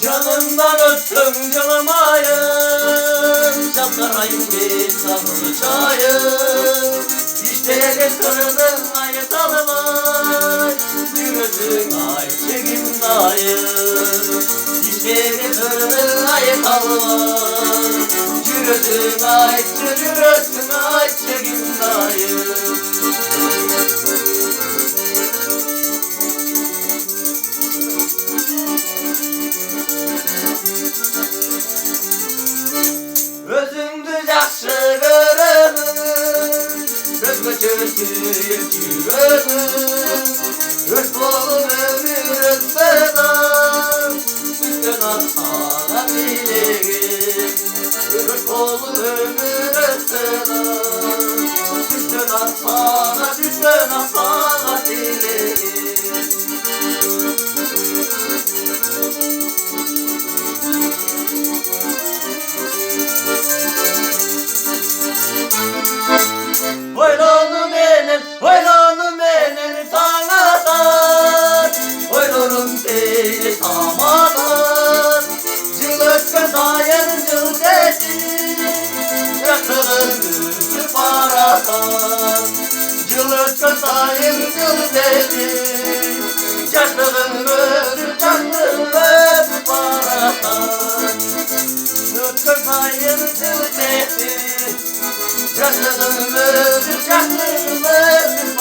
Canımdan öptüm canımayım, çaplarayım bir sarılı çayım. İşte getirdin ayı talıma, yürüdün ay çekim dayım. İşte getirdin ayı talıma, yürüdün ay çekim dayım. Özümdü yaxşı görürüm, özgü kötüyüm çürürüm. Öz bolum ömür ötmeden, üstüne sana dileğim. Öz bolum ömür ötmeden, üstüne sana dileğim. Oylanım benim sanadan, oylanım beni samadan. Cıl ötken dayan cıl desin, yatılın üstü paradan. Cıl ötken dayan cıl desin, yatılın üstü paradan. Ötken dayan cıl desin, canım ömür, canım ömür.